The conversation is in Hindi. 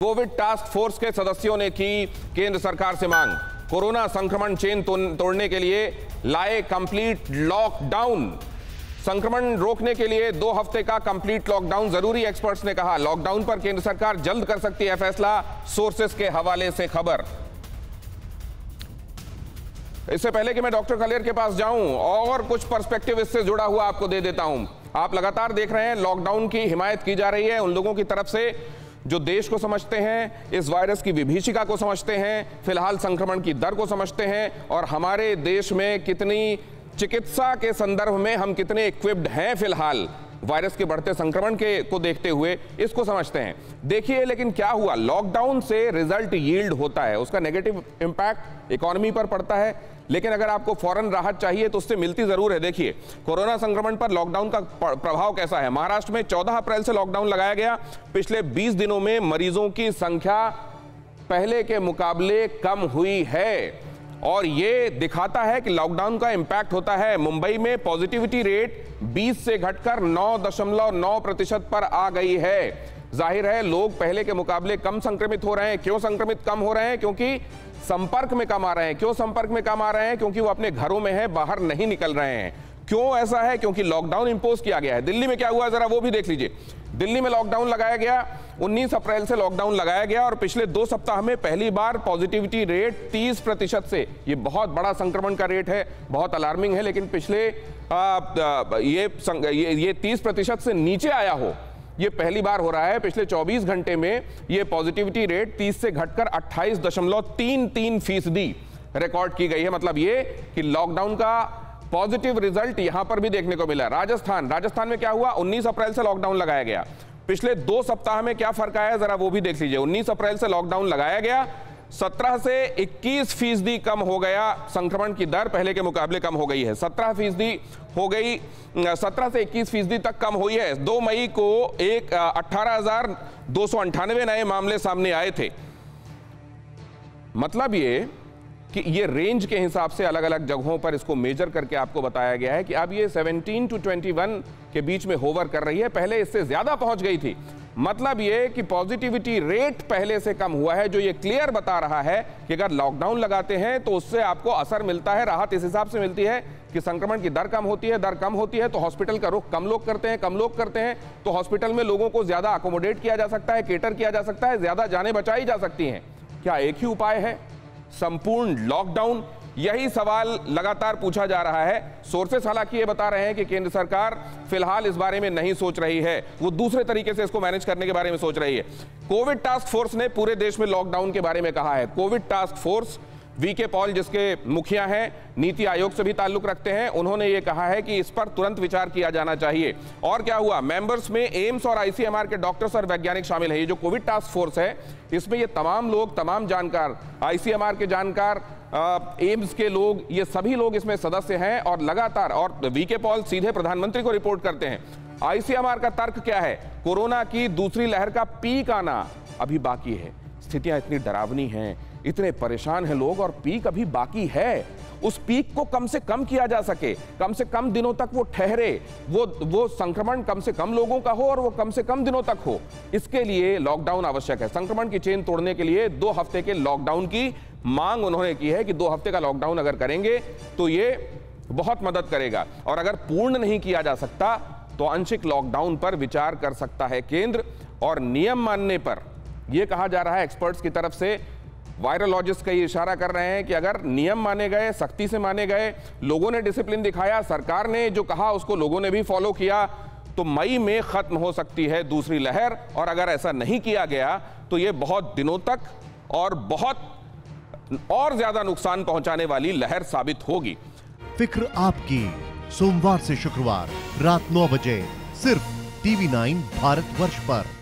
कोविड टास्क फोर्स के सदस्यों ने की केंद्र सरकार से मांग। कोरोना संक्रमण चेन तोड़ने के लिए लाए कंप्लीट लॉकडाउन। संक्रमण रोकने के लिए 2 हफ्ते का कंप्लीट लॉकडाउन जरूरी, एक्सपर्ट्स ने कहा। लॉकडाउन पर केंद्र सरकार जल्द कर सकती है फैसला, सोर्सेस के हवाले से खबर। इससे पहले कि मैं डॉक्टर खलेर के पास जाऊं और कुछ पर्सपेक्टिव इससे जुड़ा हुआ आपको दे देता हूं। आप लगातार देख रहे हैं लॉकडाउन की हिमायत की जा रही है उन लोगों की तरफ से जो देश को समझते हैं, इस वायरस की विभीषिका को समझते हैं, फिलहाल संक्रमण की दर को समझते हैं और हमारे देश में कितनी चिकित्सा के संदर्भ में हम कितने इक्विप्ड हैं फिलहाल वायरस के बढ़ते संक्रमण को देखते हुए, इसको समझते हैं। देखिए लेकिन क्या हुआ, लॉकडाउन से रिजल्ट यील्ड होता है, उसका नेगेटिव इंपैक्ट इकोनॉमी पर पड़ता है, लेकिन अगर आपको फौरन राहत चाहिए तो उससे मिलती जरूर है। देखिए कोरोना संक्रमण पर लॉकडाउन का प्रभाव कैसा है। महाराष्ट्र में 14 अप्रैल से लॉकडाउन लगाया गया। पिछले 20 दिनों में मरीजों की संख्या पहले के मुकाबले कम हुई है और ये दिखाता है कि लॉकडाउन का इंपैक्ट होता है। मुंबई में पॉजिटिविटी रेट 20 से घटकर 9.9% पर आ गई है। जाहिर है लोग पहले के मुकाबले कम संक्रमित हो रहे हैं। क्यों संक्रमित कम हो रहे हैं? क्योंकि संपर्क में कम आ रहे हैं। क्यों संपर्क में कम आ रहे हैं? क्योंकि वो अपने घरों में हैं, बाहर नहीं निकल रहे हैं। क्यों ऐसा है? क्योंकि लॉकडाउन इंपोज किया गया है। दिल्ली में क्या हुआ जरा वो भी देख लीजिए। दिल्ली में लॉकडाउन लगाया गया, 19 अप्रैल से लॉकडाउन लगाया गया और पिछले 2 सप्ताह में पहली बार पॉजिटिविटी रेट 30% से, ये बहुत बड़ा संक्रमण का रेट है, बहुत अलार्मिंग है, लेकिन पिछले ये 30% से नीचे आया हो, ये पहली बार हो रहा है। पिछले 24 घंटे में ये पॉजिटिविटी रेट 30 से घटकर 28.33% रिकॉर्ड की गई है। मतलब ये कि लॉकडाउन का पॉजिटिव रिजल्ट यहां पर भी देखने को मिला। राजस्थान में क्या हुआ, 19 अप्रैल से लॉकडाउन लगाया गया। पिछले 2 सप्ताह में क्या फर्क आया जरा वो भी देख लीजिए। 19 अप्रैल से लॉकडाउन लगाया गया, 17 से 21% कम हो गया संक्रमण की दर, पहले के मुकाबले कम हो गई है। 17% हो गई, 17 से 21% तक कम हुई है। 2 मई को 18,298 नए मामले सामने आए थे। मतलब ये कि ये रेंज के हिसाब से अलग अलग जगहों पर इसको मेजर करके आपको बताया गया है कि अब ये 17 to 21 के बीच में होवर कर रही है, पहले इससे ज्यादा पहुंच गई थी। मतलब ये कि पॉजिटिविटी रेट पहले से कम हुआ है, जो ये क्लियर बता रहा है कि अगर लॉकडाउन लगाते हैं तो उससे आपको असर मिलता है, राहत इस हिसाब से मिलती है कि संक्रमण की दर कम होती है। दर कम होती है तो हॉस्पिटल का रुख कम लोग करते हैं, कम लोग करते हैं तो हॉस्पिटल में लोगों को ज्यादा अकोमोडेट किया जा सकता है, केटर किया जा सकता है, ज्यादा जानें बचाई जा सकती हैं। क्या एक ही उपाय है, संपूर्ण लॉकडाउन? यही सवाल लगातार पूछा जा रहा है। सोर्सेस हालांकि ये बता रहे हैं कि केंद्र सरकार फिलहाल इस बारे में नहीं सोच रही है, वो दूसरे तरीके से इसको मैनेज करने के बारे में सोच रही है। कोविड टास्क फोर्स ने पूरे देश में लॉकडाउन के बारे में कहा है। Covid task force V K Paul जिसके मुखिया हैं, नीति आयोग से भी ताल्लुक रखते हैं, उन्होंने ये कहा है कि इस पर तुरंत विचार किया जाना चाहिए। और क्या हुआ, मेंबर्स में एम्स और आईसीएमआर के डॉक्टर्स और वैज्ञानिक शामिल है। ये जो कोविड टास्क फोर्स है इसमें ये तमाम लोग, तमाम जानकार, आईसीएमआर के जानकार, एम्स के लोग, ये सभी लोग इसमें सदस्य हैं और लगातार, और वीके पॉल सीधे प्रधानमंत्री को रिपोर्ट करते हैं। आईसीएमआर का तर्क क्या है, कोरोना की दूसरी लहर का पीक आना अभी बाकी है। स्थितियां इतनी डरावनी हैं, इतने परेशान हैं लोग और पीक अभी बाकी है। उस पीक को कम से कम किया जा सके, कम से कम दिनों तक वो ठहरे, वो संक्रमण कम से कम लोगों का हो और वो कम से कम दिनों तक हो। इसके लिए लॉकडाउन आवश्यक है। संक्रमण की चेन तोड़ने के लिए 2 हफ्ते के लॉकडाउन की मांग उन्होंने की है कि 2 हफ्ते का लॉकडाउन अगर करेंगे तो ये बहुत मदद करेगा। और अगर पूर्ण नहीं किया जा सकता तो आंशिक लॉकडाउन पर विचार कर सकता है केंद्र। और नियम मानने पर यह कहा जा रहा है एक्सपर्ट्स की तरफ से, वायरोलॉजिस्ट का ये इशारा कर रहे हैं कि अगर नियम माने गए, सख्ती से माने गए, लोगों ने डिसिप्लिन दिखाया, सरकार ने जो कहा उसको लोगों ने भी फॉलो किया, तो मई में खत्म हो सकती है दूसरी लहर। और अगर ऐसा नहीं किया गया तो ये बहुत दिनों तक और बहुत और ज्यादा नुकसान पहुंचाने वाली लहर साबित होगी। फिक्र आपकी, सोमवार से शुक्रवार रात 9 बजे सिर्फ TV9 भारतवर्ष पर।